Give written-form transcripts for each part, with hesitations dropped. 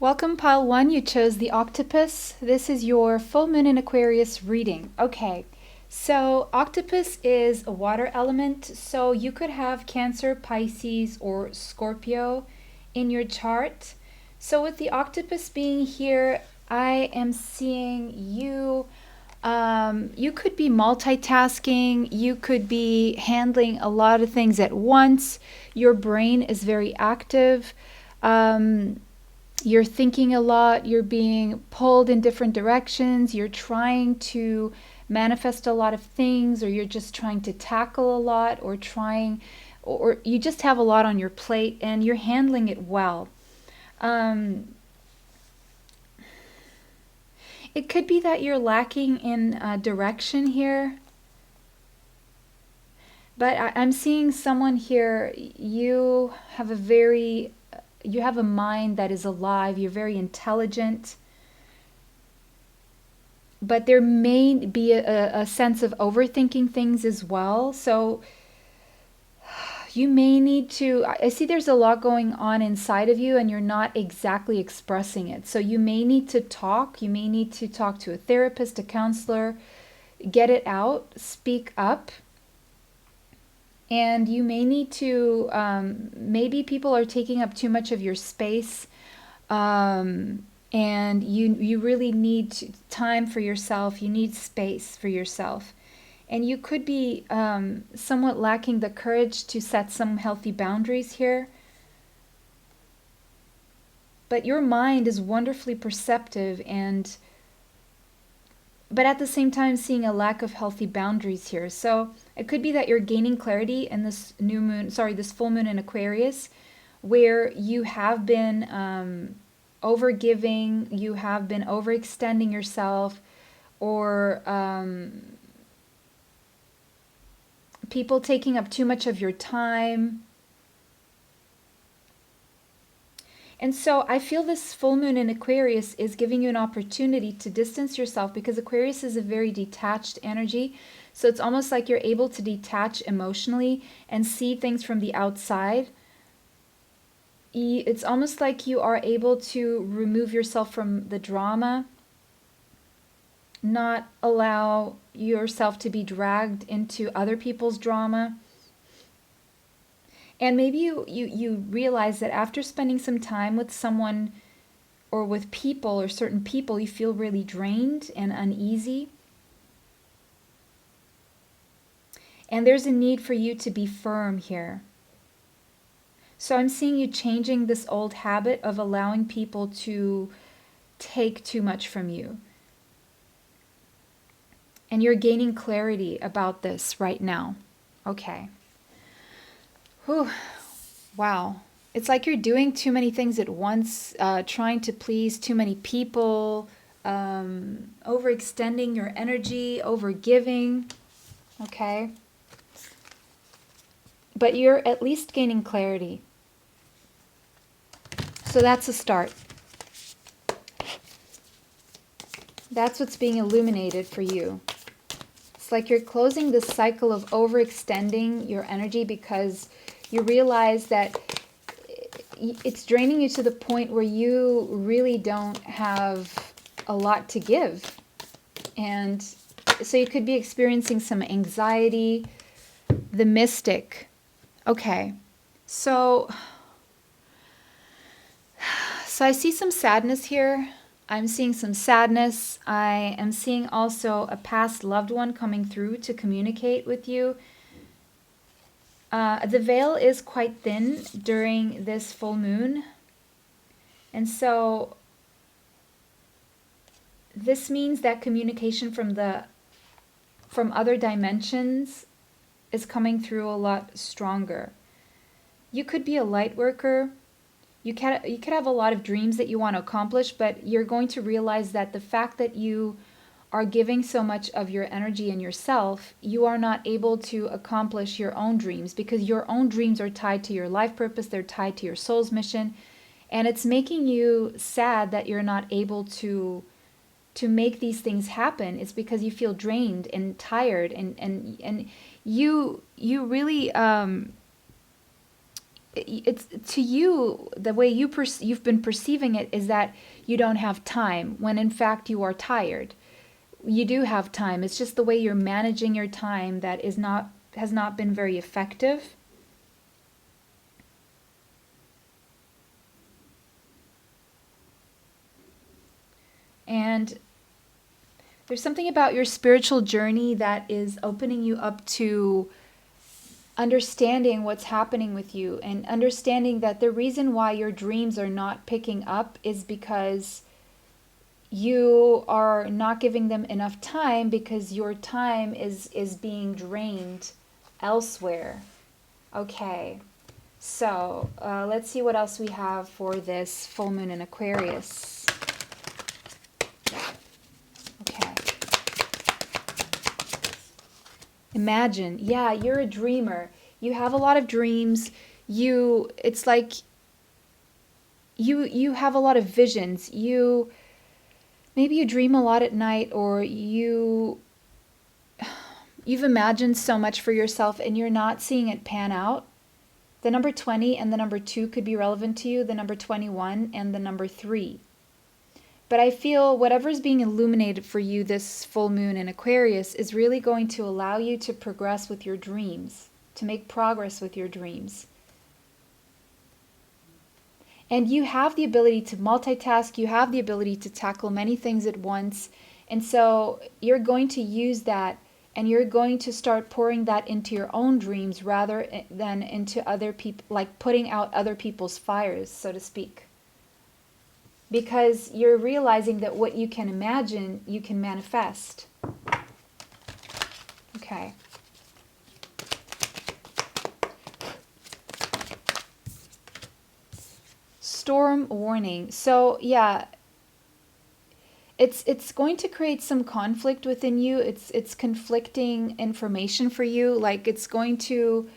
Welcome, pile one. You chose the octopus. This is your full moon in Aquarius reading. Okay, so octopus is a water element, so you could have Cancer, Pisces, or Scorpio in your chart. So with the octopus being here, I am seeing you. You could be multitasking. You could be handling a lot of things at once. Your brain is very active. You're thinking a lot, you're being pulled in different directions, you're trying to manifest a lot of things, or you're just trying to tackle a lot, or you just have a lot on your plate and you're handling it well. It could be that you're lacking in direction here. But I'm seeing someone here, you have a mind that is alive, you're very intelligent, but there may be a sense of overthinking things as well. So you may need to, I see there's a lot going on inside of you and you're not exactly expressing it. So you may need to talk, you may need to talk to a therapist, a counselor, get it out, speak up. And you may need to, maybe people are taking up too much of your space, and you really need time for yourself. You need space for yourself. And you could be somewhat lacking the courage to set some healthy boundaries here. But your mind is wonderfully perceptive, but at the same time seeing a lack of healthy boundaries here. So it could be that you're gaining clarity in this this full moon in Aquarius, where you have been overgiving, you have been overextending yourself, or people taking up too much of your time. And so I feel this full moon in Aquarius is giving you an opportunity to distance yourself, because Aquarius is a very detached energy. So it's almost like you're able to detach emotionally and see things from the outside. It's almost like you are able to remove yourself from the drama, not allow yourself to be dragged into other people's drama. And maybe you realize that after spending some time with someone or with people or certain people, you feel really drained and uneasy. And there's a need for you to be firm here. So I'm seeing you changing this old habit of allowing people to take too much from you. And you're gaining clarity about this right now. Okay. Whew. Wow. It's like you're doing too many things at once, trying to please too many people, overextending your energy, overgiving. Okay. But you're at least gaining clarity. So that's a start. That's what's being illuminated for you. It's like you're closing this cycle of overextending your energy, because you realize that it's draining you to the point where you really don't have a lot to give. And so you could be experiencing some anxiety. The Mystic. Okay. So I see some sadness here. I'm seeing some sadness. I am seeing also a past loved one coming through to communicate with you. The veil is quite thin during this full moon. And so this means that communication from other dimensions is coming through a lot stronger. You could be a light worker. You could have a lot of dreams that you want to accomplish, but you're going to realize that the fact that you are giving so much of your energy and yourself, you are not able to accomplish your own dreams, because your own dreams are tied to your life purpose, they're tied to your soul's mission, and it's making you sad that you're not able to make these things happen. It's because you feel drained and tired, and you really it's to you, the way you've been perceiving it is that you don't have time, when in fact you are tired. You do have time. It's just the way you're managing your time that has not been very effective. And there's something about your spiritual journey that is opening you up to understanding what's happening with you, and understanding that the reason why your dreams are not picking up is because you are not giving them enough time, because your time is being drained elsewhere. Okay, so let's see what else we have for this full moon in Aquarius. Okay. Imagine, yeah, you're a dreamer. You have a lot of dreams. It's like you have a lot of visions. Maybe you dream a lot at night, or you've imagined so much for yourself and you're not seeing it pan out. The number 20 and the number 2 could be relevant to you, the number 21 and the number 3. But I feel whatever's being illuminated for you this full moon in Aquarius is really going to allow you to progress with your dreams, to make progress with your dreams. And you have the ability to multitask, you have the ability to tackle many things at once. And so you're going to use that, and you're going to start pouring that into your own dreams rather than into other people, like putting out other people's fires, so to speak. Because you're realizing that what you can imagine, you can manifest. Okay. Storm warning. So yeah, it's going to create some conflict within you. It's conflicting information for you. Like, it's going to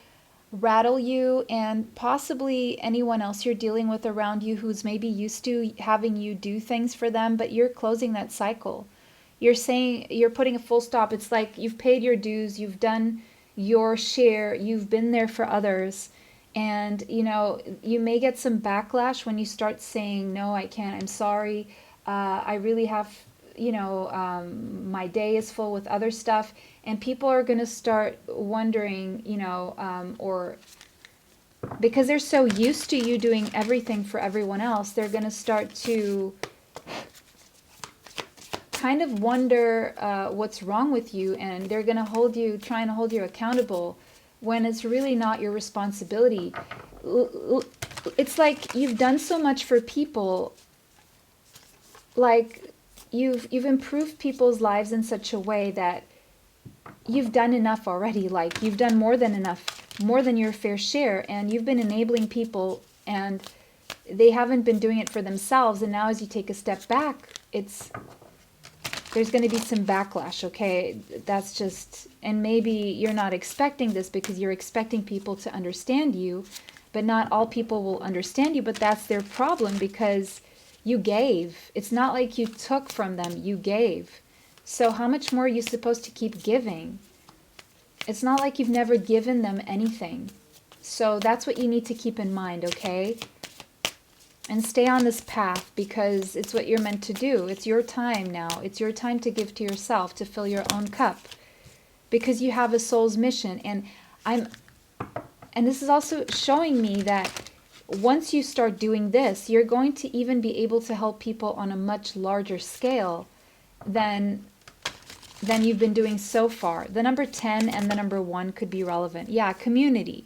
rattle you, and possibly anyone else you're dealing with around you who's maybe used to having you do things for them, but you're closing that cycle. You're saying, you're putting a full stop. It's like you've paid your dues, you've done your share, you've been there for others. And, you may get some backlash when you start saying, no, I can't, I'm sorry. I really have, my day is full with other stuff. And people are going to start wondering, or because they're so used to you doing everything for everyone else, they're going to start to kind of wonder what's wrong with you. And they're going to trying to hold you accountable when it's really not your responsibility. It's like you've done so much for people, like you've improved people's lives in such a way that you've done enough already. Like, you've done more than enough, more than your fair share, and you've been enabling people, and they haven't been doing it for themselves. And now as you take a step back, there's going to be some backlash, okay? That's just, and maybe you're not expecting this because you're expecting people to understand you, but not all people will understand you. But that's their problem, because you gave. It's not like you took from them, you gave. So how much more are you supposed to keep giving? It's not like you've never given them anything. So that's what you need to keep in mind, okay? And stay on this path, because it's what you're meant to do. It's your time now. It's your time to give to yourself, to fill your own cup, because you have a soul's mission. And this is also showing me that once you start doing this, you're going to even be able to help people on a much larger scale than you've been doing so far. The number 10 and the number 1 could be relevant. Yeah, community.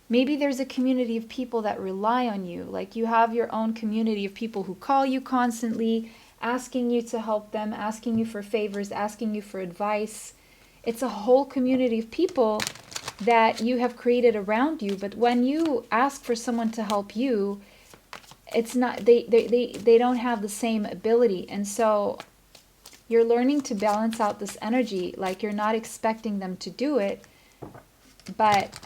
Maybe there's a community of people that rely on you. Like, you have your own community of people who call you constantly, asking you to help them, asking you for favors, asking you for advice. It's a whole community of people that you have created around you. But when you ask for someone to help you, it's not, they don't have the same ability. And so you're learning to balance out this energy. Like, you're not expecting them to do it, but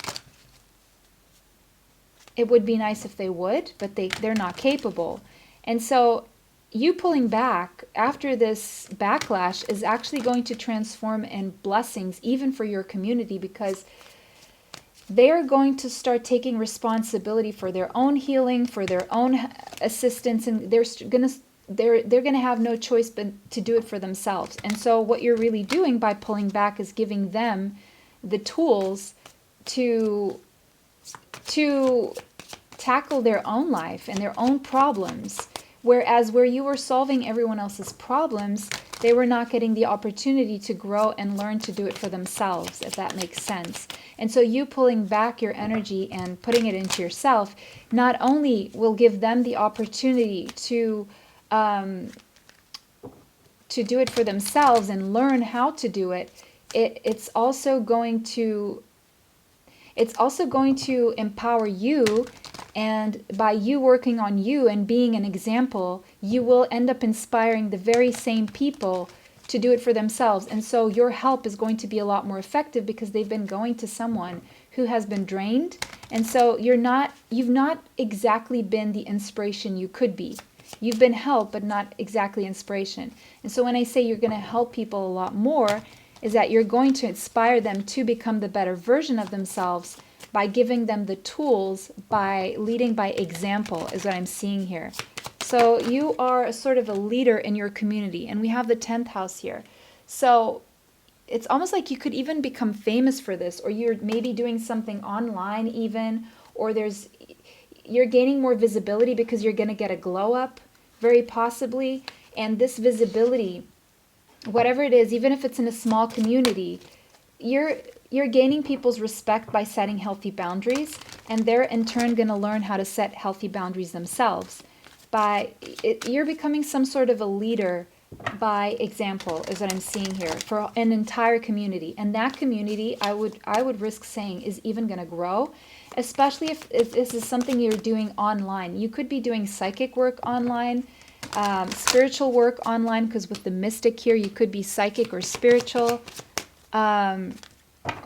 it would be nice if they would, but they're not capable. And so you pulling back after this backlash is actually going to transform in blessings even for your community, because they are going to start taking responsibility for their own healing, for their own assistance, and they're going to have no choice but to do it for themselves. And so what you're really doing by pulling back is giving them the tools to tackle their own life and their own problems. Whereas where you were solving everyone else's problems, they were not getting the opportunity to grow and learn to do it for themselves, if that makes sense. And so you pulling back your energy and putting it into yourself not only will give them the opportunity to do it for themselves and learn how to do it, it's also going to empower you. And by you working on you and being an example, you will end up inspiring the very same people to do it for themselves. And so your help is going to be a lot more effective because they've been going to someone who has been drained. And so you've not exactly been the inspiration you could be. You've been help, but not exactly inspiration. And so when I say you're going to help people a lot more, is that you're going to inspire them to become the better version of themselves by giving them the tools, by leading by example, is what I'm seeing here. So you are a sort of a leader in your community, and we have the 10th house here. So it's almost like you could even become famous for this, or you're maybe doing something online even, or you're gaining more visibility because you're going to get a glow up, very possibly. And this visibility, whatever it is, even if it's in a small community, you're gaining people's respect by setting healthy boundaries, and they're in turn going to learn how to set healthy boundaries themselves. You're becoming some sort of a leader by example, is what I'm seeing here, for an entire community. And that community, I would risk saying, is even going to grow, especially if this is something you're doing online. You could be doing psychic work online, spiritual work online, because with the mystic here, you could be psychic or spiritual.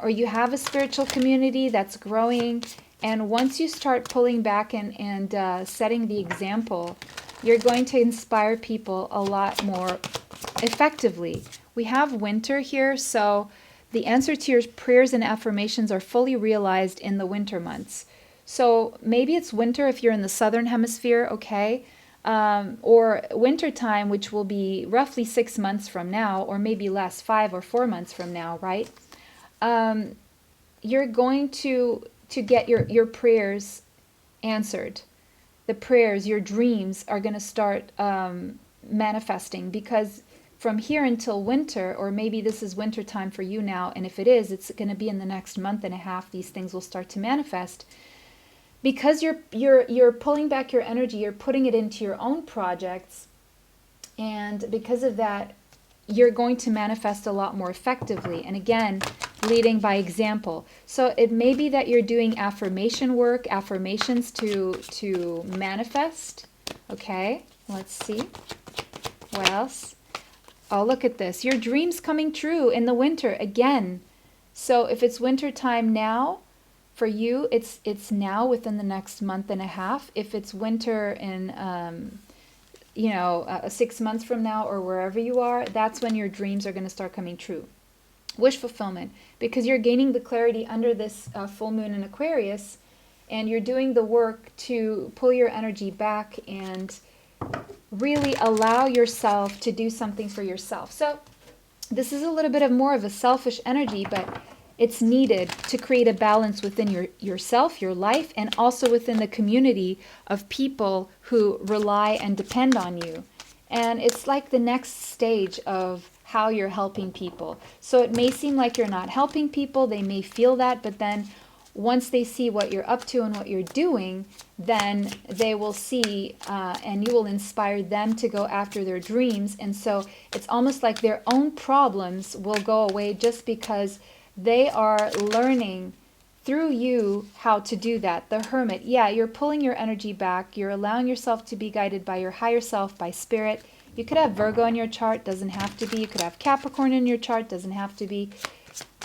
Or you have a spiritual community that's growing, and once you start pulling back and setting the example, you're going to inspire people a lot more effectively. We have winter here, so the answer to your prayers and affirmations are fully realized in the winter months. So maybe it's winter if you're in the southern hemisphere, okay? Or winter time, which will be roughly 6 months from now, or maybe less, 5 or 4 months from now, right? You're going to get your prayers answered. The prayers, your dreams are going to start manifesting, because from here until winter, or maybe this is winter time for you now, and if it is, it's going to be in the next month and a half, these things will start to manifest. Because you're pulling back your energy, you're putting it into your own projects, and because of that, you're going to manifest a lot more effectively. And again, leading by example. So it may be that you're doing affirmation work, affirmations to manifest. Okay, let's see. What else? Oh, look at this. Your dreams coming true in the winter again. So if it's winter time now, for you, it's now within the next month and a half. If it's winter in 6 months from now, or wherever you are, that's when your dreams are going to start coming true. Wish fulfillment, because you're gaining the clarity under this full moon in Aquarius, and you're doing the work to pull your energy back and really allow yourself to do something for yourself. So this is a little bit of more of a selfish energy, but it's needed to create a balance within yourself, your life, and also within the community of people who rely and depend on you. And it's like the next stage of how you're helping people. So it may seem like you're not helping people, they may feel that, but then once they see what you're up to and what you're doing, then they will see and you will inspire them to go after their dreams. And so it's almost like their own problems will go away just because they are learning through you how to do that. The Hermit, yeah, you're pulling your energy back. You're allowing yourself to be guided by your higher self, by spirit. You could have Virgo in your chart, doesn't have to be. You could have Capricorn in your chart, doesn't have to be.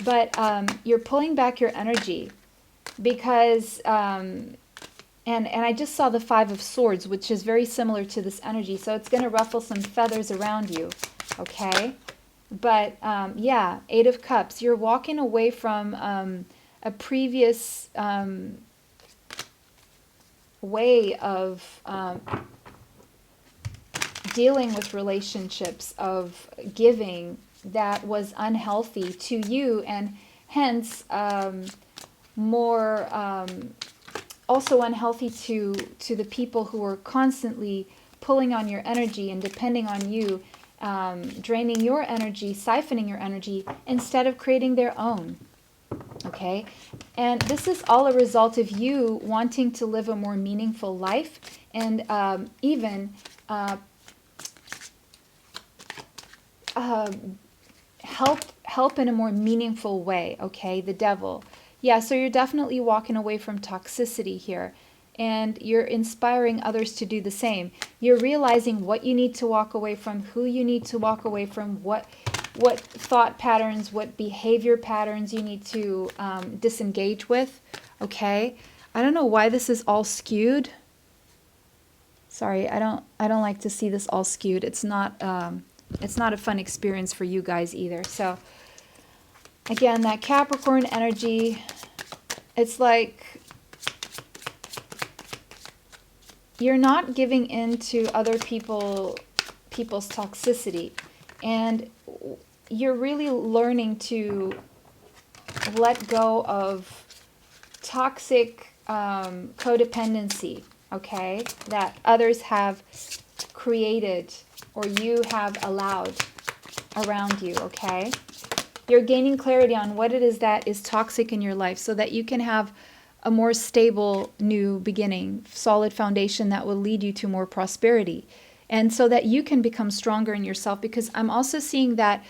But you're pulling back your energy because, and I just saw the Five of Swords, which is very similar to this energy. So it's going to ruffle some feathers around you, okay? But yeah, Eight of Cups. You're walking away from a previous way of dealing with relationships, of giving, that was unhealthy to you, and hence more also unhealthy to the people who are constantly pulling on your energy and depending on you, draining your energy, siphoning your energy, instead of creating their own. Okay? And this is all a result of you wanting to live a more meaningful life, and even help in a more meaningful way. Okay? The devil. Yeah, so you're definitely walking away from toxicity here, and you're inspiring others to do the same. You're realizing what you need to walk away from, who you need to walk away from, what thought patterns, what behavior patterns you need to disengage with. Okay? I don't know why this is all skewed. Sorry, I don't like to see this all skewed. It's not a fun experience for you guys either. So again, that Capricorn energy, it's like you're not giving in to other people's toxicity, and you're really learning to let go of toxic codependency, okay, that others have created or you have allowed around you, okay? You're gaining clarity on what it is that is toxic in your life so that you can have a more stable new beginning, solid foundation that will lead you to more prosperity. And so that you can become stronger in yourself, because I'm also seeing that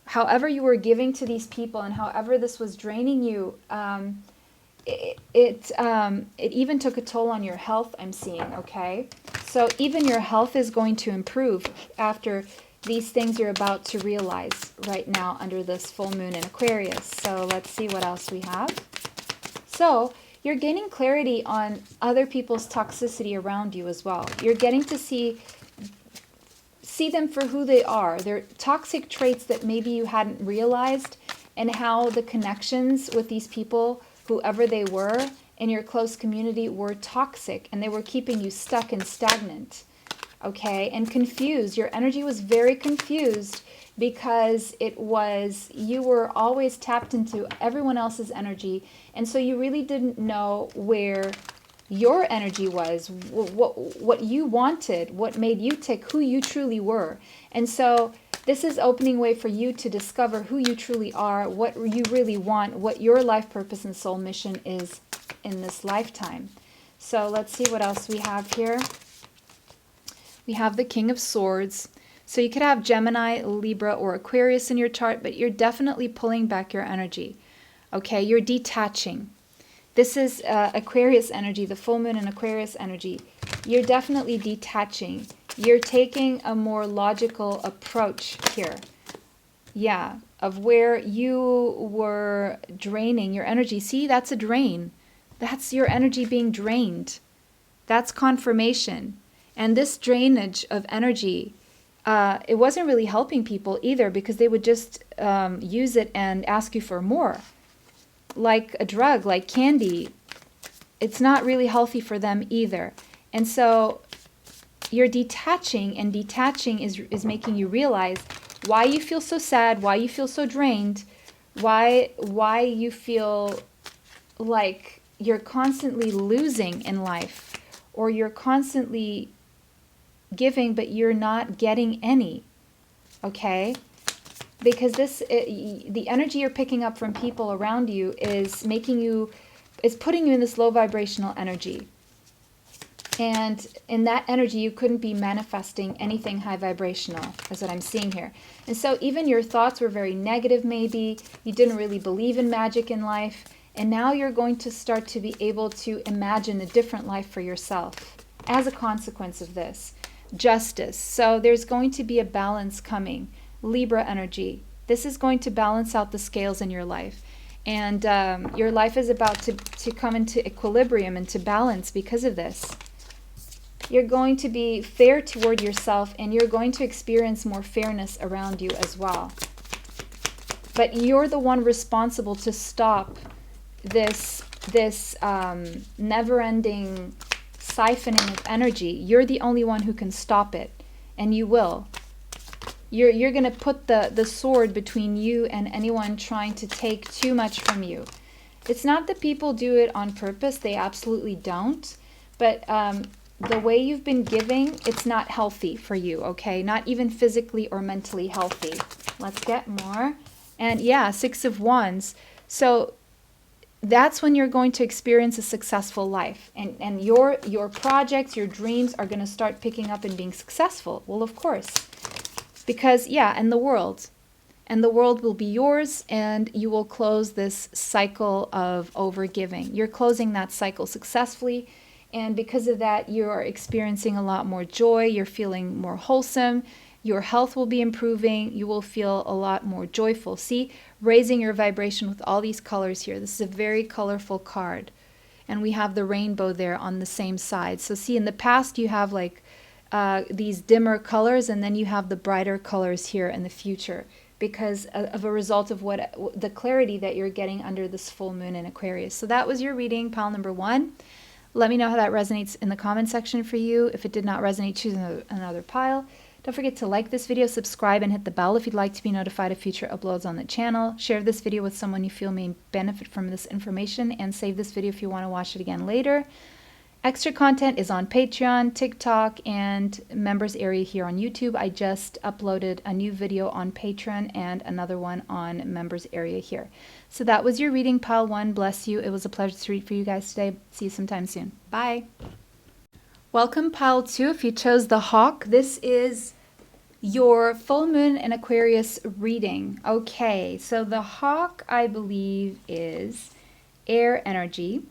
however you were giving to these people and however this was draining you, it even took a toll on your health, I'm seeing, okay? So even your health is going to improve after these things you're about to realize right now under this full moon in Aquarius. So let's see what else we have. So you're gaining clarity on other people's toxicity around you as well. You're getting to see them for who they are. They're toxic traits that maybe you hadn't realized, and how the connections with these people, whoever they were in your close community, were toxic and they were keeping you stuck and stagnant. Okay, and confused. Your energy was very confused because you were always tapped into everyone else's energy, and so you really didn't know where your energy was, what you wanted, what made you tick, who you truly were. And so this is opening way for you to discover who you truly are, what you really want, what your life purpose and soul mission is in this lifetime. So let's see what else we have here. We have the King of Swords. So you could have Gemini, Libra, or Aquarius in your chart, but you're definitely pulling back your energy. Okay, you're detaching. This is Aquarius energy, the full moon in Aquarius energy. You're definitely detaching. You're taking a more logical approach here. Yeah, of where you were draining your energy. See, that's a drain. That's your energy being drained. That's confirmation. And this drainage of energy, it wasn't really helping people either, because they would just use it and ask you for more. Like a drug, like candy. It's not really healthy for them either. And so you're detaching, and detaching is making you realize why you feel so sad, why you feel so drained, why you feel like you're constantly losing in life, or you're constantly giving but you're not getting any. Okay? Because the energy you're picking up from people around you is putting you in this low vibrational energy. And in that energy, you couldn't be manifesting anything high vibrational, is what I'm seeing here. And so even your thoughts were very negative, maybe. You didn't really believe in magic in life. And now you're going to start to be able to imagine a different life for yourself as a consequence of this. Justice. So there's going to be a balance coming. Libra energy. This is going to balance out the scales in your life. And your life is about to come into equilibrium and to balance because of this. You're going to be fair toward yourself, and you're going to experience more fairness around you as well. But you're the one responsible to stop this never-ending siphoning of energy. You're the only one who can stop it, and you will. You're going to put the sword between you and anyone trying to take too much from you. It's not that people do it on purpose. They absolutely don't. But the way you've been giving, it's not healthy for you, okay? Not even physically or mentally healthy. Let's get more. And yeah, 6 of Wands. So that's when you're going to experience a successful life. And your projects, your dreams are going to start picking up and being successful. Well, of course. Because, yeah, and the world will be yours, and you will close this cycle of overgiving. You're closing that cycle successfully, and because of that, you are experiencing a lot more joy. You're feeling more wholesome. Your health will be improving. You will feel a lot more joyful. See, raising your vibration with all these colors here. This is a very colorful card, and we have the rainbow there on the same side. So see, in the past, you have like these dimmer colors, and then you have the brighter colors here in the future because of a result of what the clarity that you're getting under this full moon in Aquarius. So that was your reading, pile number 1. Let me know how that resonates in the comment section for you. If it did not resonate, choose another pile. Don't forget to like this video, subscribe, and hit the bell if you'd like to be notified of future uploads on the channel. Share this video with someone you feel may benefit from this information, and save this video if you want to watch it again later. Extra content is on Patreon, TikTok, and members area here on YouTube. I just uploaded a new video on Patreon and another one on members area here. So that was your reading, pile 1. Bless you. It was a pleasure to read for you guys today. See you sometime soon. Bye. Welcome, pile 2. If you chose the Hawk, this is your full moon in Aquarius reading. Okay, so the Hawk, I believe, is air energy.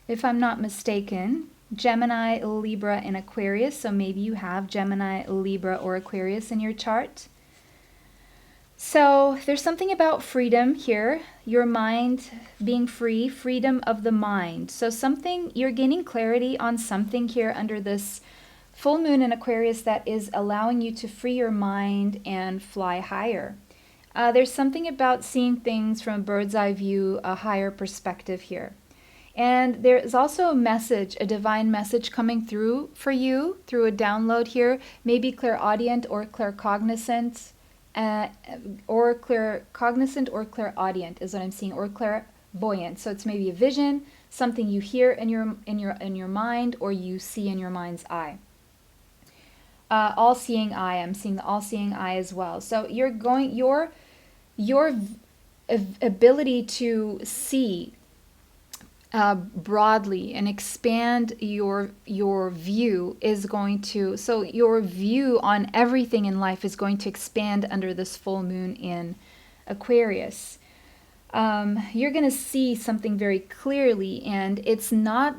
If I'm not mistaken, Gemini, Libra, and Aquarius. So maybe you have Gemini, Libra, or Aquarius in your chart. So there's something about freedom here. Your mind being free, freedom of the mind. So something, you're gaining clarity on something here under this full moon in Aquarius that is allowing you to free your mind and fly higher. There's something about seeing things from a bird's eye view, a higher perspective here. And there is also a message, a divine message coming through for you through a download here, maybe clairaudient or claircognizant, or claircognizant or clairaudient is what I'm seeing, or clairvoyant. So it's maybe a vision, something you hear in your mind, or you see in your mind's eye. All-seeing eye. I'm seeing the all-seeing eye as well. So you're going your ability to see broadly and expand your view is going to, so your view on everything in life is going to expand under this full moon in Aquarius. You're going to see something very clearly, and it's not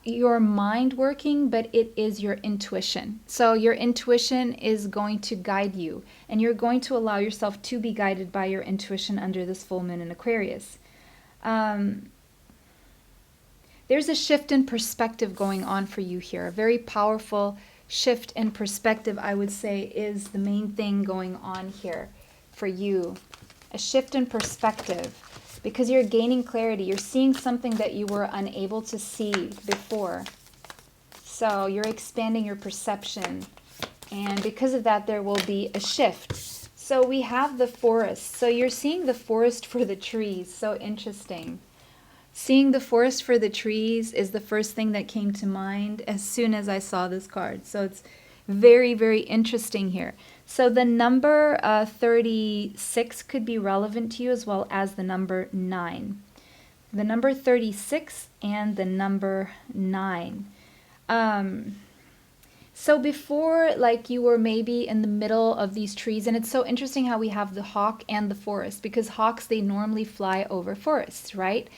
your mind working, but it is your intuition. So your intuition is going to guide you, and you're going to allow yourself to be guided by your intuition under this full moon in Aquarius. There's a shift in perspective going on for you here. A very powerful shift in perspective, I would say, is the main thing going on here for you. A shift in perspective, because you're gaining clarity. You're seeing something that you were unable to see before. So you're expanding your perception. And because of that, there will be a shift. So we have the forest. So you're seeing the forest for the trees. So interesting. Seeing the forest for the trees is the first thing that came to mind as soon as I saw this card. So it's very, very interesting here. So the number 36 could be relevant to you, as well as the number 9. The number 36 and the number 9. So before, like, you were maybe in the middle of these trees, and it's so interesting how we have the hawk and the forest, because hawks, they normally fly over forests, right?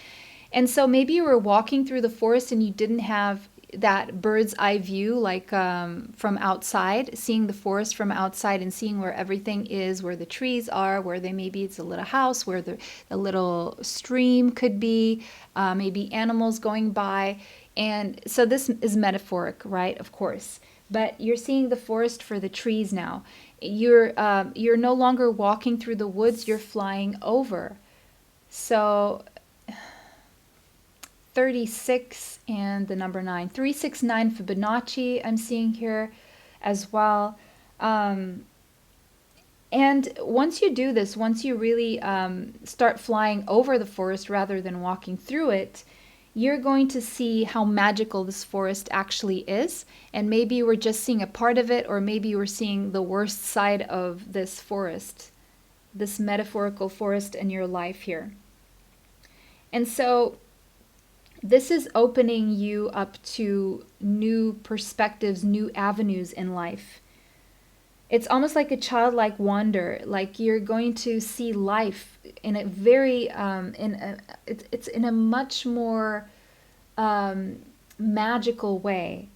And so maybe you were walking through the forest and you didn't have that bird's eye view, like from outside, seeing the forest from outside and seeing where everything is, where the trees are, where they maybe it's a little house, where the little stream could be, maybe animals going by. And so this is metaphoric, right? Of course. But you're seeing the forest for the trees now. You're no longer walking through the woods, you're flying over. So 36 and the number 9. 369 Fibonacci I'm seeing here as well. And once you do this, once you really start flying over the forest rather than walking through it, you're going to see how magical this forest actually is. And maybe you were just seeing a part of it, or maybe you were seeing the worst side of this forest, this metaphorical forest in your life here. And so this is opening you up to new perspectives, new avenues in life. It's almost like a childlike wonder, like you're going to see life in a very, it's in a much more magical way.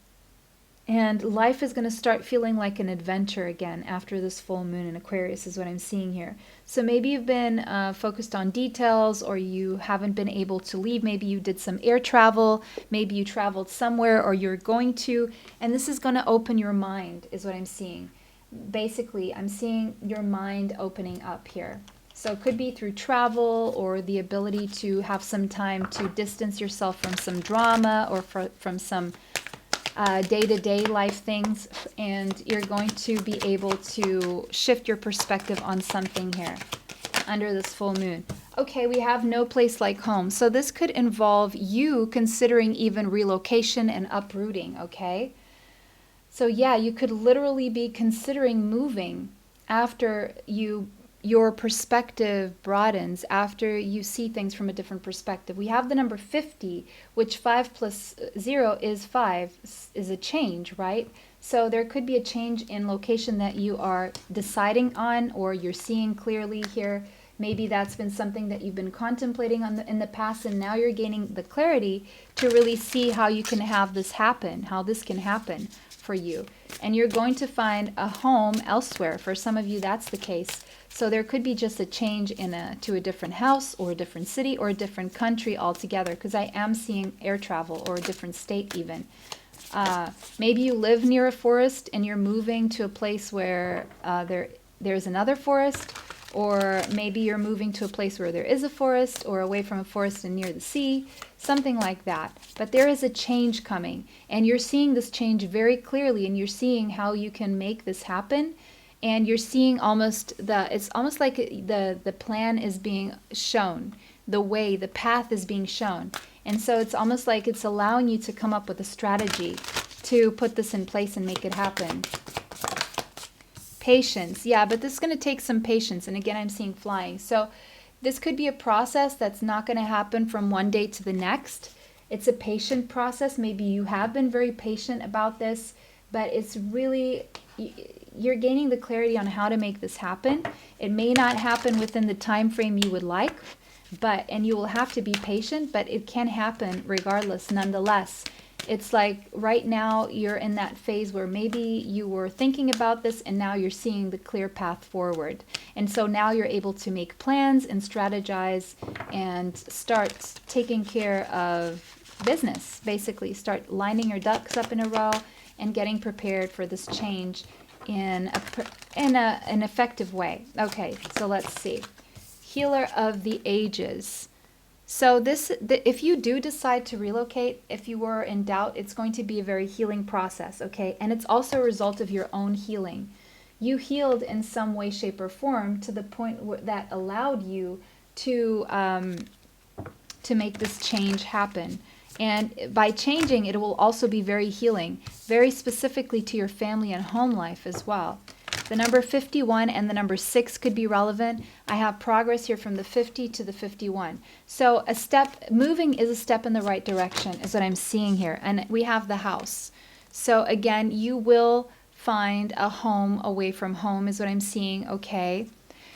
And life is going to start feeling like an adventure again after this full moon in Aquarius is what I'm seeing here. So maybe you've been focused on details, or you haven't been able to leave. Maybe you did some air travel. Maybe you traveled somewhere, or you're going to. And this is going to open your mind is what I'm seeing. Basically, I'm seeing your mind opening up here. So it could be through travel, or the ability to have some time to distance yourself from some drama, or from some day-to-day life things, and you're going to be able to shift your perspective on something here under this full moon. Okay, we have no place like home. So this could involve you considering even relocation and uprooting, okay? So yeah, you could literally be considering moving after your perspective broadens, after you see things from a different perspective. We have the number 50, which 5 plus 0 is 5, is a change, right? So there could be a change in location that you are deciding on, or you're seeing clearly here. Maybe that's been something that you've been contemplating in the past, and now you're gaining the clarity to really see how you can have this happen, how this can happen for you. And you're going to find a home elsewhere. For some of you, that's the case. So there could be just a change to a different house, or a different city, or a different country altogether, because I am seeing air travel, or a different state even. Maybe you live near a forest and you're moving to a place where there's another forest, or maybe you're moving to a place where there is a forest, or away from a forest and near the sea, something like that. But there is a change coming, and you're seeing this change very clearly, and you're seeing how you can make this happen. And you're seeing it's almost like the plan is being shown, the way, the path is being shown. And so it's almost like it's allowing you to come up with a strategy to put this in place and make it happen. Patience, yeah, but this is going to take some patience. And again, I'm seeing flying. So this could be a process that's not going to happen from one day to the next. It's a patient process. Maybe you have been very patient about this, but it's really, you're gaining the clarity on how to make this happen. It may not happen within the time frame you would like, and you will have to be patient, but it can happen regardless, nonetheless. It's like right now you're in that phase where maybe you were thinking about this, and now you're seeing the clear path forward. And so now you're able to make plans and strategize and start taking care of business, basically. Start lining your ducks up in a row and getting prepared for this change in an effective way. Okay, so let's see. Healer of the Ages. So if you do decide to relocate, if you were in doubt, it's going to be a very healing process, okay? And it's also a result of your own healing. You healed in some way, shape, or form to the point that allowed you to make this change happen. And by changing, it will also be very healing, very specifically to your family and home life as well. The number 51 and the number 6 could be relevant. I have progress here from the 50 to the 51. So moving is a step in the right direction is what I'm seeing here. And we have the house. So again, you will find a home away from home is what I'm seeing, okay?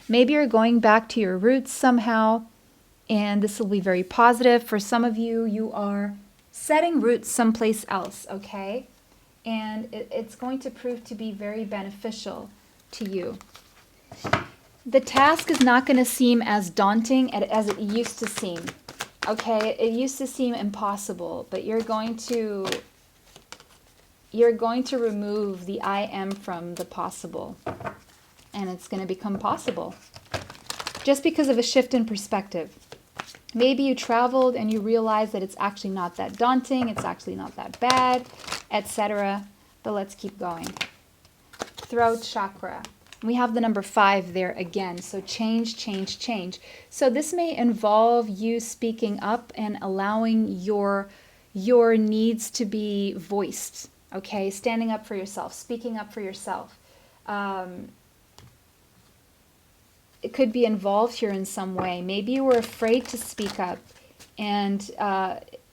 Maybe you're going back to your roots somehow, and this will be very positive. For some of you, you are setting roots someplace else, okay? And it's going to prove to be very beneficial to you. The task is not going to seem as daunting as it used to seem, okay? It used to seem impossible, but you're going to remove the I am from the possible, and it's going to become possible just because of a shift in perspective. Maybe you traveled and you realized that it's actually not that daunting, it's actually not that bad, etc. But let's keep going. Throat chakra. We have the number 5 there again. So change, change, change. So this may involve you speaking up and allowing your needs to be voiced. Okay, standing up for yourself, speaking up for yourself. It could be involved here in some way. Maybe you were afraid to speak up, and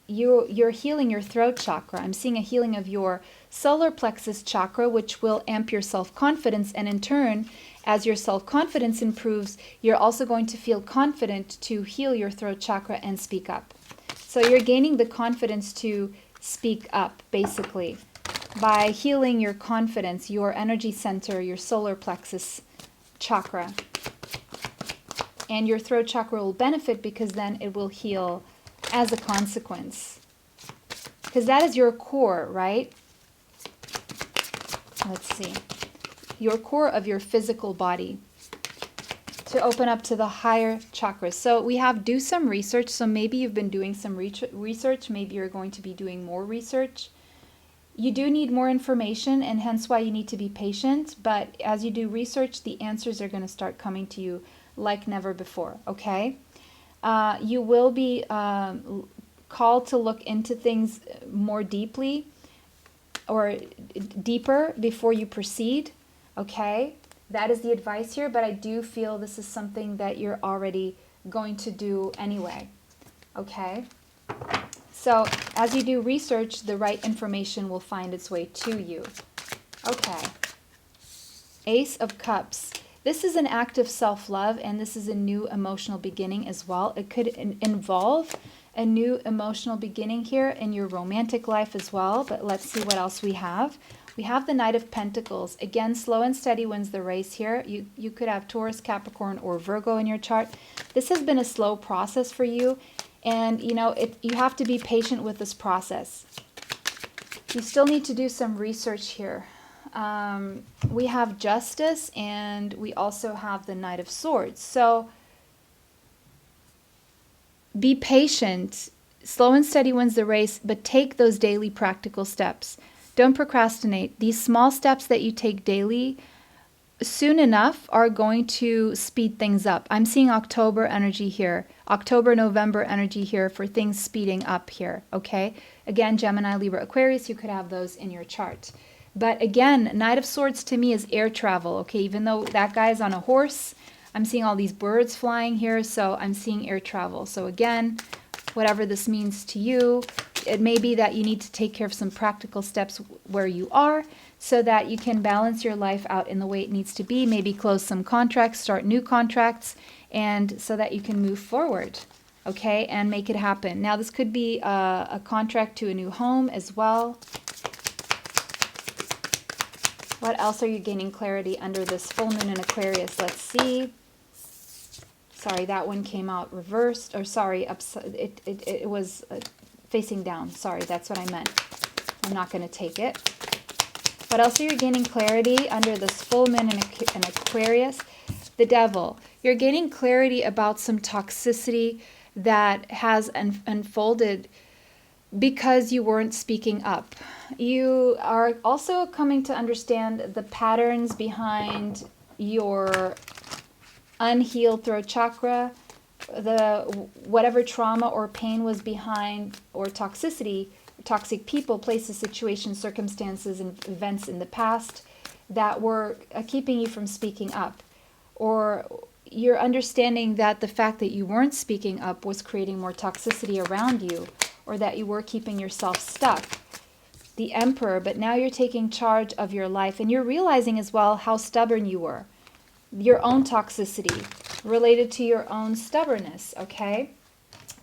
you're healing your throat chakra. I'm seeing a healing of your solar plexus chakra, which will amp your self-confidence, and in turn, as your self-confidence improves, you're also going to feel confident to heal your throat chakra and speak up. So you're gaining the confidence to speak up, basically, by healing your confidence, your energy center, your solar plexus chakra. And your throat chakra will benefit because then it will heal as a consequence. Because that is your core, right? Let's see. Your core of your physical body. To open up to the higher chakras. So we have do some research. So maybe you've been doing some research. Maybe you're going to be doing more research. You do need more information, and hence why you need to be patient. But as you do research, the answers are going to start coming to you like never before, okay? You will be called to look into things more deeply or deeper before you proceed, okay? That is the advice here, but I do feel this is something that you're already going to do anyway, okay? So as you do research, the right information will find its way to you. Okay. Ace of Cups. This is an act of self-love, and this is a new emotional beginning as well. It could involve a new emotional beginning here in your romantic life as well, but let's see what else we have. We have the Knight of Pentacles. Again, slow and steady wins the race here. You could have Taurus, Capricorn, or Virgo in your chart. This has been a slow process for you, and you know you have to be patient with this process. You still need to do some research here. We have Justice, and we also have the Knight of Swords. So be patient. Slow and steady wins the race, but take those daily practical steps. Don't procrastinate. These small steps that you take daily, soon enough, are going to speed things up. I'm seeing October energy here. October, November energy here for things speeding up here, okay? Again, Gemini, Libra, Aquarius, you could have those in your chart. But again, Knight of Swords to me is air travel, okay? Even though that guy is on a horse, I'm seeing all these birds flying here, so I'm seeing air travel. So again, whatever this means to you, it may be that you need to take care of some practical steps where you are so that you can balance your life out in the way it needs to be, maybe close some contracts, start new contracts, and so that you can move forward, okay, and make it happen. Now, this could be a contract to a new home as well. What else are you gaining clarity under this full moon in Aquarius? Let's see. Sorry, that one came out reversed. Or sorry, it was facing down. Sorry, that's what I meant. I'm not going to take it. What else are you gaining clarity under this full moon in Aquarius? The Devil. You're gaining clarity about some toxicity that has unfolded because you weren't speaking up. You are also coming to understand the patterns behind your unhealed throat chakra, whatever trauma or pain was behind, or toxicity, toxic people, places, situations, circumstances, and events in the past that were keeping you from speaking up. Or you're understanding that the fact that you weren't speaking up was creating more toxicity around you, or that you were keeping yourself stuck. The Emperor, but now you're taking charge of your life, and you're realizing as well how stubborn you were. Your own toxicity related to your own stubbornness, okay?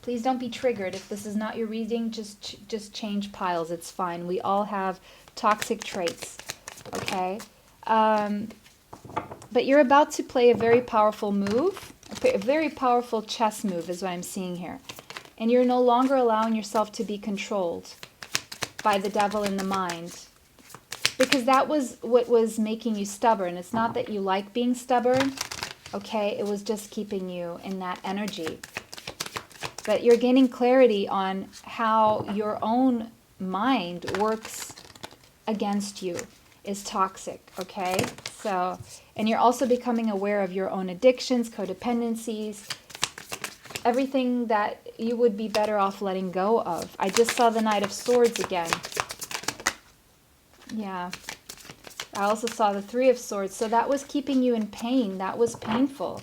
Please don't be triggered. If this is not your reading, just change piles. It's fine. We all have toxic traits, okay? But you're about to play a very powerful move, a very powerful chess move is what I'm seeing here. And you're no longer allowing yourself to be controlled by the devil in the mind. Because that was what was making you stubborn. It's not that you like being stubborn, okay? It was just keeping you in that energy. But you're gaining clarity on how your own mind works against you is toxic, okay? So, and you're also becoming aware of your own addictions, codependencies, everything that you would be better off letting go of. I just saw the Knight of Swords again. Yeah. I also saw the Three of Swords. So that was keeping you in pain. That was painful.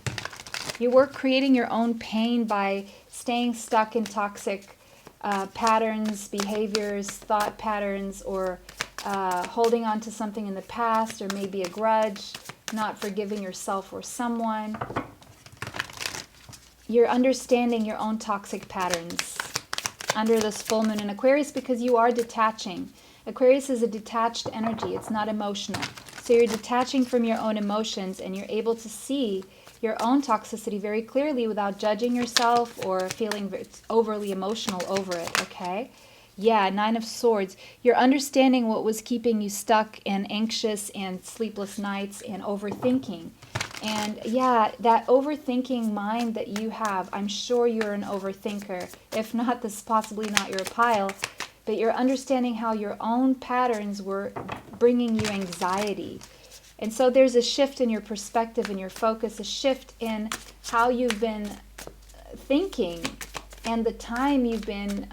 You were creating your own pain by staying stuck in toxic patterns, behaviors, thought patterns, or holding on to something in the past, or maybe a grudge, not forgiving yourself or someone. You're understanding your own toxic patterns under this full moon in Aquarius because you are detaching. Aquarius is a detached energy. It's not emotional. So you're detaching from your own emotions and you're able to see your own toxicity very clearly without judging yourself or feeling overly emotional over it, okay? Yeah, Nine of Swords. You're understanding what was keeping you stuck and anxious and sleepless nights and overthinking. And yeah, that overthinking mind that you have, I'm sure you're an overthinker. If not, this is possibly not your pile. But you're understanding how your own patterns were bringing you anxiety. And so there's a shift in your perspective and your focus, a shift in how you've been thinking and the time you've been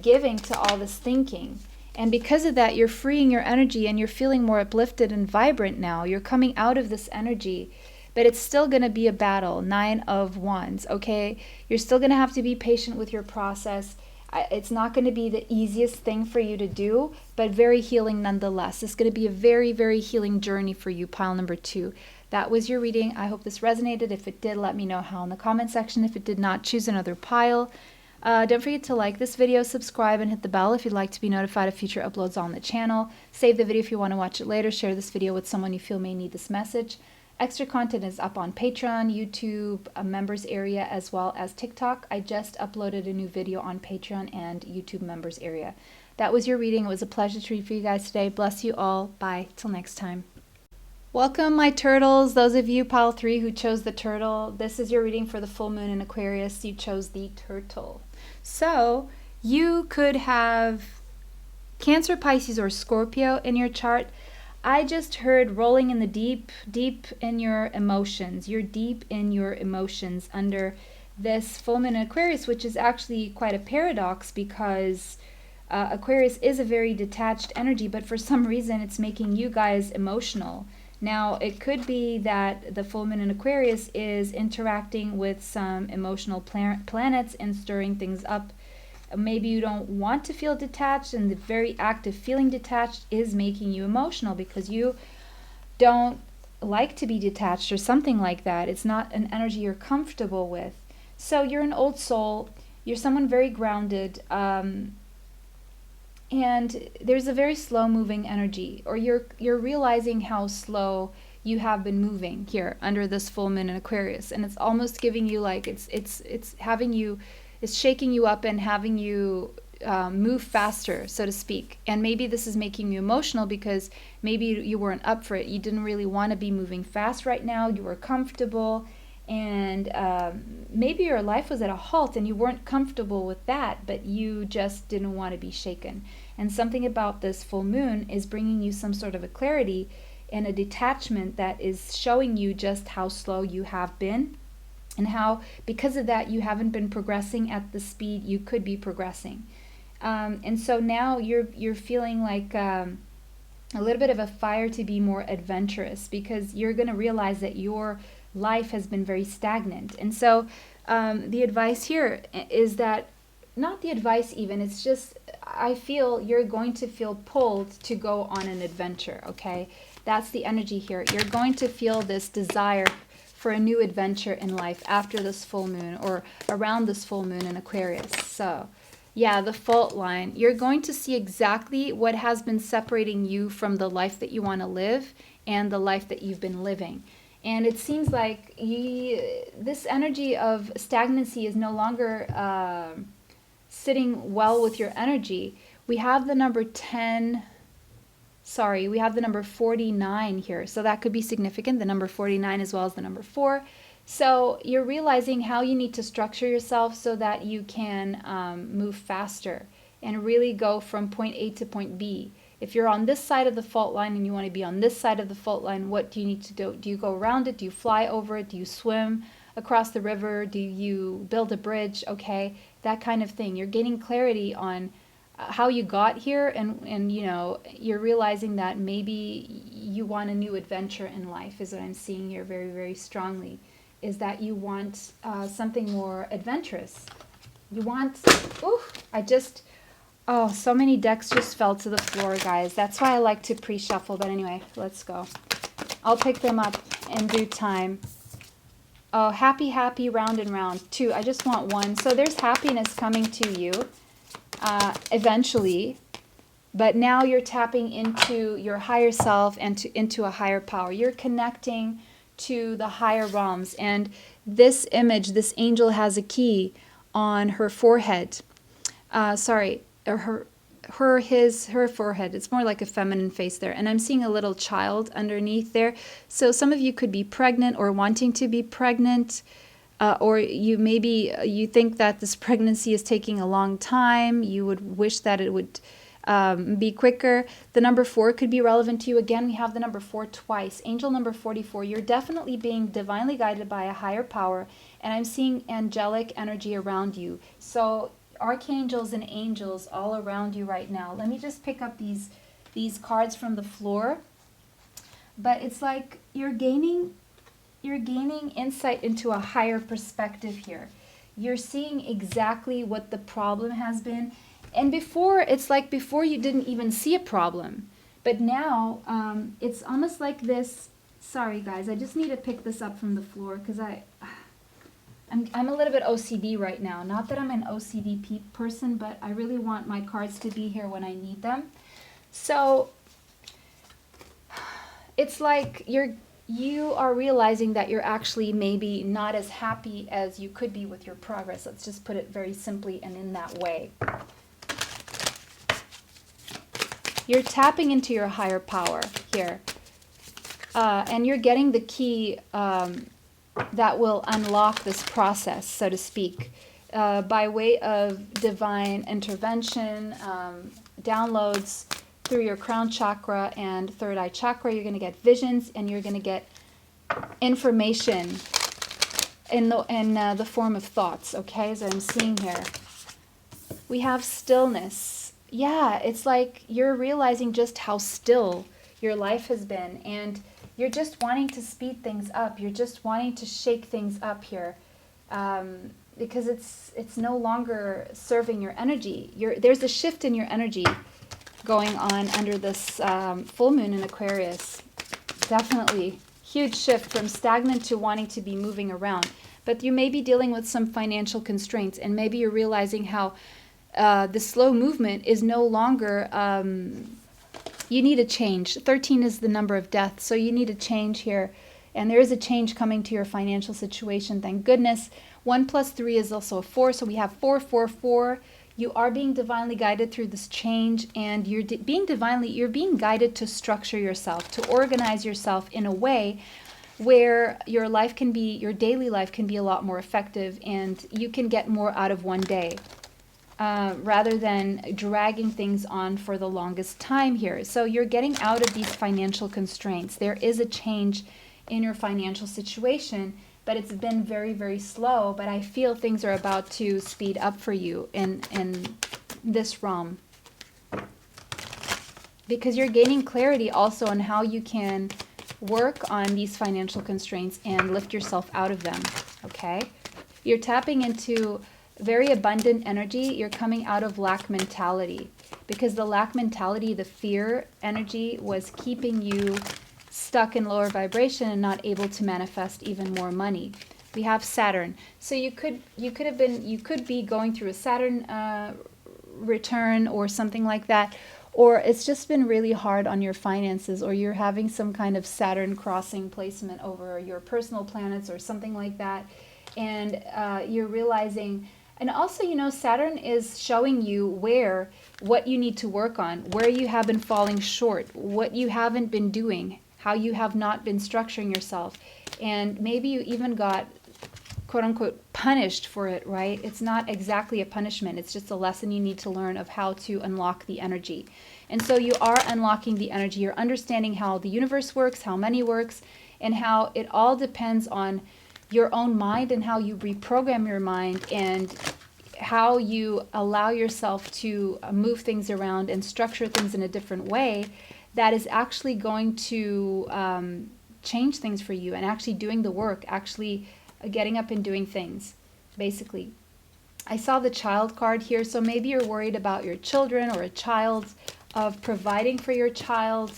giving to all this thinking. And because of that, you're freeing your energy and you're feeling more uplifted and vibrant now. You're coming out of this energy, but it's still going to be a battle. Nine of Wands, okay? You're still going to have to be patient with your process. It's not going to be the easiest thing for you to do, but very healing nonetheless. It's going to be a very, very healing journey for you, pile number 2. That was your reading. I hope this resonated. If it did, let me know how in the comment section. If it did not, choose another pile. Don't forget to like this video, subscribe, and hit the bell if you'd like to be notified of future uploads on the channel. Save the video if you want to watch it later. Share this video with someone you feel may need this message. Extra content is up on Patreon, YouTube, a members area, as well as TikTok. I just uploaded a new video on Patreon and YouTube members area. That was your reading. It was a pleasure to read for you guys today. Bless you all. Bye. Till next time. Welcome, my turtles. Those of you, pile 3, who chose the turtle. This is your reading for the full moon in Aquarius. You chose the turtle. So you could have Cancer, Pisces, or Scorpio in your chart. I just heard rolling in the deep, deep in your emotions. You're deep in your emotions under this full moon in Aquarius, which is actually quite a paradox because Aquarius is a very detached energy, but for some reason it's making you guys emotional. Now, it could be that the full moon in Aquarius is interacting with some emotional planets and stirring things up. Maybe you don't want to feel detached, and the very act of feeling detached is making you emotional because you don't like to be detached or something like that. It's not an energy you're comfortable with. So you're an old soul. You're someone very grounded. And there's a very slow-moving energy, or you're realizing how slow you have been moving here under this full moon in Aquarius, and it's almost giving you like it's having you. It's shaking you up and having you move faster, so to speak. And maybe this is making you emotional because maybe you weren't up for it. You didn't really want to be moving fast right now. You were comfortable, and maybe your life was at a halt and you weren't comfortable with that, but you just didn't want to be shaken. And something about this full moon is bringing you some sort of a clarity and a detachment that is showing you just how slow you have been. And how, because of that, you haven't been progressing at the speed you could be progressing. And so now you're feeling like a little bit of a fire to be more adventurous because you're going to realize that your life has been very stagnant. And so the advice here is that, not the advice even, it's just, I feel you're going to feel pulled to go on an adventure, okay? That's the energy here. You're going to feel this desire for a new adventure in life after this full moon or around this full moon in Aquarius. So yeah, the fault line. You're going to see exactly what has been separating you from the life that you want to live and the life that you've been living. And it seems like this energy of stagnancy is no longer sitting well with your energy. We have the number 10, sorry, we have the number 49 here. So that could be significant, the number 49 as well as the number 4. So you're realizing how you need to structure yourself so that you can move faster and really go from point A to point B. If you're on this side of the fault line and you want to be on this side of the fault line, what do you need to do? Do you go around it? Do you fly over it? Do you swim across the river? Do you build a bridge? Okay, that kind of thing. You're gaining clarity on how you got here, and you know, you're realizing that maybe you want a new adventure in life, is what I'm seeing here very, very strongly, is that you want something more adventurous. You want, oh, so many decks just fell to the floor, guys. That's why I like to pre-shuffle, but anyway, let's go. I'll pick them up in due time. Oh, happy, happy, round and round. 2, I just want 1. So there's happiness coming to you eventually, but now you're tapping into your higher self and into a higher power. You're connecting to the higher realms, and this image, this angel has a key on her forehead. Sorry, or her forehead. It's more like a feminine face there, and I'm seeing a little child underneath there. So some of you could be pregnant or wanting to be pregnant, or you think that this pregnancy is taking a long time. You would wish that it would be quicker. The number 4 could be relevant to you. Again, we have the number 4 twice. Angel number 44. You're definitely being divinely guided by a higher power, and I'm seeing angelic energy around you. So archangels and angels all around you right now. Let me just pick up these cards from the floor. But it's like you're gaining insight into a higher perspective here. You're seeing exactly what the problem has been. And before, it's like before you didn't even see a problem. But now, it's almost like this. Sorry, guys, I just need to pick this up from the floor because I'm a little bit OCD right now. Not that I'm an OCD person, but I really want my cards to be here when I need them. So it's like you are realizing that you're actually maybe not as happy as you could be with your progress. Let's just put it very simply and in that way. You're tapping into your higher power here. And you're getting the key that will unlock this process, so to speak, by way of divine intervention, downloads through your crown chakra and third eye chakra. You're going to get visions, and you're going to get information in the form of thoughts, okay, as I'm seeing here. We have stillness. Yeah, it's like you're realizing just how still your life has been, and you're just wanting to speed things up. You're just wanting to shake things up here, because it's no longer serving your energy. There's a shift in your energy going on under this full moon in Aquarius. Definitely huge shift from stagnant to wanting to be moving around. But you may be dealing with some financial constraints, and maybe you're realizing how the slow movement is no longer, you need a change. 13 is the number of death, so you need a change here. And there is a change coming to your financial situation, thank goodness. 1 plus 3 is also a 4, so we have 4, 4, 4. You are being divinely guided through this change, and you're being guided to structure yourself, to organize yourself in a way where your daily life can be a lot more effective, and you can get more out of one day. Rather than dragging things on for the longest time here. So you're getting out of these financial constraints. There is a change in your financial situation, but it's been very, very slow. But I feel things are about to speed up for you in this realm. Because you're gaining clarity also on how you can work on these financial constraints and lift yourself out of them, okay? You're tapping into very abundant energy. You're coming out of lack mentality, because the lack mentality, the fear energy, was keeping you stuck in lower vibration and not able to manifest even more money. We have Saturn, so you could be going through a Saturn return or something like that, or it's just been really hard on your finances, or you're having some kind of Saturn crossing placement over your personal planets or something like that, and you're realizing And also, you know, Saturn is showing you what you need to work on, where you have been falling short, what you haven't been doing, how you have not been structuring yourself. And maybe you even got, quote unquote, punished for it, right? It's not exactly a punishment. It's just a lesson you need to learn of how to unlock the energy. And so you are unlocking the energy. You're understanding how the universe works, how money works, and how it all depends on your own mind and how you reprogram your mind and how you allow yourself to move things around and structure things in a different way that is actually going to change things for you and actually doing the work, actually getting up and doing things, basically. I saw the child card here, so maybe you're worried about your children or a child, of providing for your child.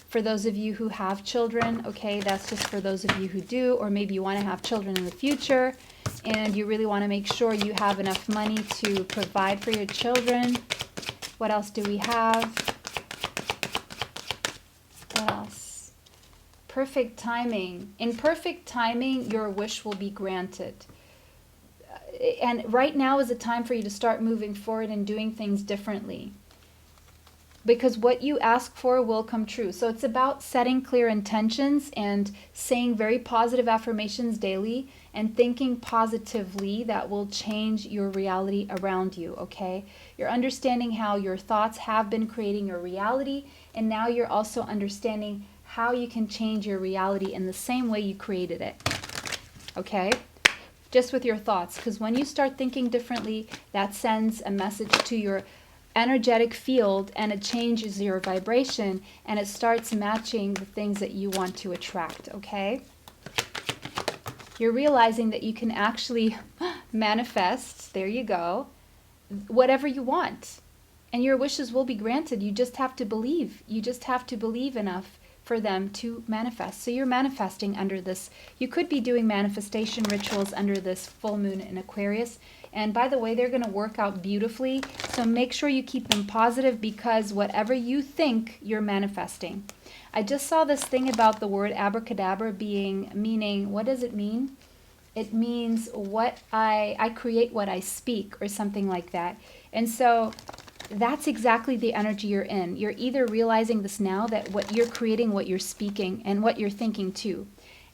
For those of you who have children, okay, that's just for those of you who do, or maybe you want to have children in the future and you really want to make sure you have enough money to provide for your children. What else do we have? What else? Perfect timing. In perfect timing, your wish will be granted. And right now is a time for you to start moving forward and doing things differently, because what you ask for will come true. So it's about setting clear intentions and saying very positive affirmations daily and thinking positively that will change your reality around you, okay? You're understanding how your thoughts have been creating your reality, and now you're also understanding how you can change your reality in the same way you created it, okay? Just with your thoughts, because when you start thinking differently, that sends a message to your energetic field, and it changes your vibration, and it starts matching the things that you want to attract, okay? You're realizing that you can actually manifest, there you go, whatever you want. And your wishes will be granted. You just have to believe. You just have to believe enough for them to manifest. So you're manifesting under this. You could be doing manifestation rituals under this full moon in Aquarius. And by the way, they're going to work out beautifully. So make sure you keep them positive, because whatever you think, you're manifesting. I just saw this thing about the word abracadabra meaning, what does it mean? It means I create what I speak, or something like that. And so that's exactly the energy you're in. You're either realizing this now, that what you're creating, what you're speaking, and what you're thinking too.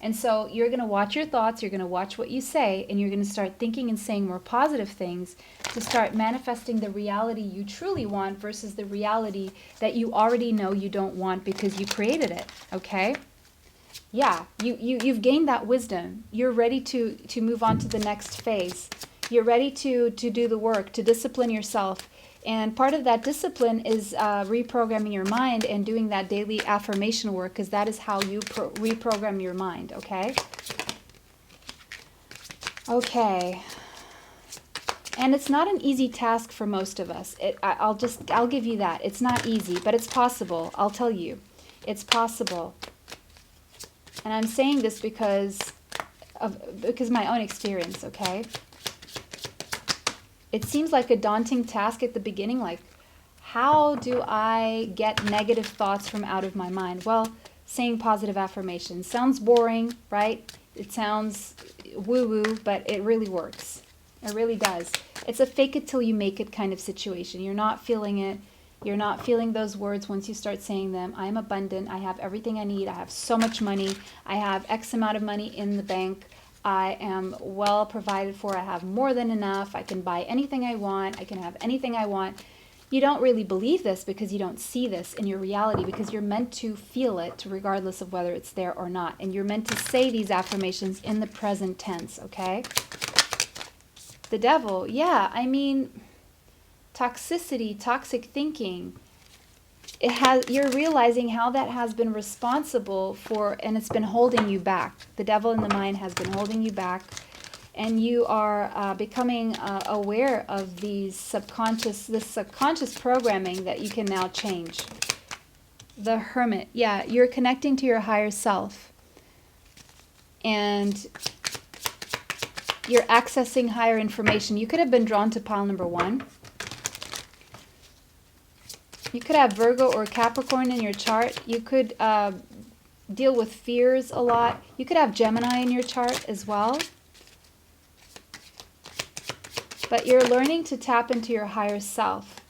And so you're going to watch your thoughts, you're going to watch what you say, and you're going to start thinking and saying more positive things to start manifesting the reality you truly want versus the reality that you already know you don't want because you created it, okay? Yeah, you've gained that wisdom. You're ready to move on to the next phase. You're ready to do the work, to discipline yourself. And part of that discipline is reprogramming your mind and doing that daily affirmation work, because that is how you reprogram your mind, okay? Okay. And it's not an easy task for most of us. I'll give you that. It's not easy, but it's possible. I'll tell you. It's possible. And I'm saying this because of my own experience, okay? It seems like a daunting task at the beginning, like, how do I get negative thoughts from out of my mind? Well, saying positive affirmations. Sounds boring, right? It sounds woo-woo, but it really works. It really does. It's a fake it till you make it kind of situation. You're not feeling it. You're not feeling those words once you start saying them. I am abundant. I have everything I need. I have so much money. I have X amount of money in the bank. I am well provided for. I have more than enough. I can buy anything I want. I can have anything I want. You don't really believe this because you don't see this in your reality, because you're meant to feel it regardless of whether it's there or not. And you're meant to say these affirmations in the present tense, okay? The devil, yeah, I mean, toxicity, toxic thinking. You're realizing how that has been responsible for, and it's been holding you back. The devil in the mind has been holding you back, and you are becoming aware of this subconscious programming that you can now change. The Hermit, yeah, you're connecting to your higher self, and you're accessing higher information. You could have been drawn to pile number 1. You could have Virgo or Capricorn in your chart. You could deal with fears a lot. You could have Gemini in your chart as well. But you're learning to tap into your higher self.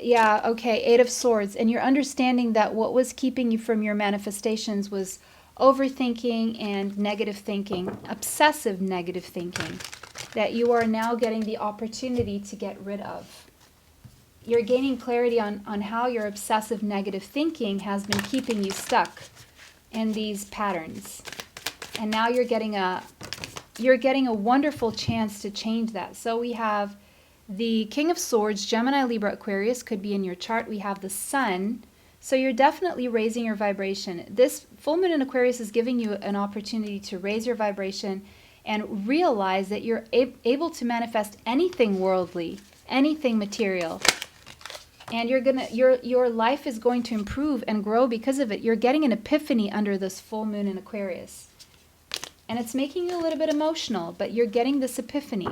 Yeah, okay, Eight of Swords. And you're understanding that what was keeping you from your manifestations was overthinking and negative thinking, obsessive negative thinking, that you are now getting the opportunity to get rid of. You're gaining clarity on how your obsessive negative thinking has been keeping you stuck in these patterns. And now you're getting a wonderful chance to change that. So we have the King of Swords, Gemini, Libra, Aquarius could be in your chart. We have the Sun. So you're definitely raising your vibration. This full moon in Aquarius is giving you an opportunity to raise your vibration and realize that you're able to manifest anything worldly, anything material. And your life is going to improve and grow because of it. You're getting an epiphany under this full moon in Aquarius. And it's making you a little bit emotional, but you're getting this epiphany.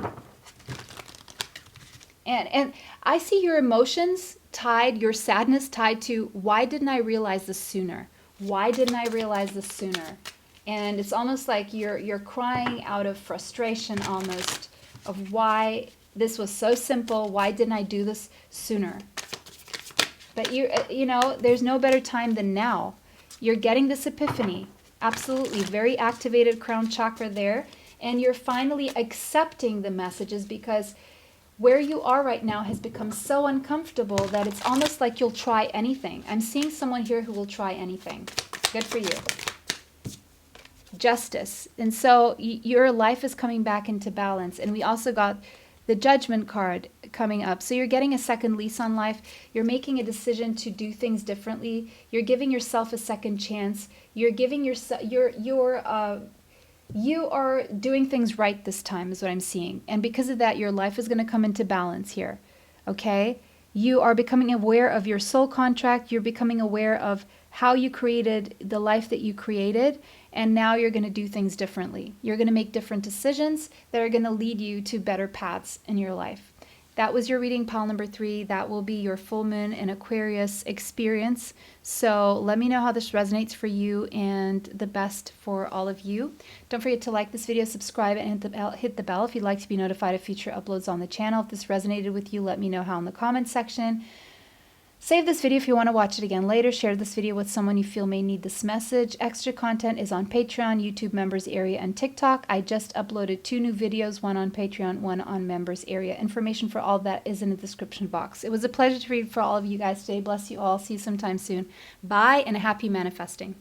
And I see your emotions tied, your sadness tied to, why didn't I realize this sooner? Why didn't I realize this sooner? And it's almost like you're crying out of frustration almost of why this was so simple. Why didn't I do this sooner? But you know, there's no better time than now. You're getting this epiphany. Absolutely. Very activated crown chakra there. And you're finally accepting the messages because where you are right now has become so uncomfortable that it's almost like you'll try anything. I'm seeing someone here who will try anything. Good for you. Justice. And so your life is coming back into balance. And we also got the Judgment card coming up. So you're getting a second lease on life. You're making a decision to do things differently. You're giving yourself a second chance. You're giving yourself, you are doing things right this time is what I'm seeing. And because of that, your life is going to come into balance here. Okay? You are becoming aware of your soul contract. You're becoming aware of how you created the life that you created. And now you're going to do things differently. You're going to make different decisions that are going to lead you to better paths in your life. That was your reading, pile number 3. That will be your full moon in Aquarius experience. So let me know how this resonates for you and the best for all of you. Don't forget to like this video, subscribe, and hit the bell if you'd like to be notified of future uploads on the channel. If this resonated with you, let me know how in the comments section. Save this video if you want to watch it again later. Share this video with someone you feel may need this message. Extra content is on Patreon, YouTube members area, and TikTok. I just uploaded 2 new videos, one on Patreon, one on members area. Information for all of that is in the description box. It was a pleasure to read for all of you guys today. Bless you all. See you sometime soon. Bye, and happy manifesting.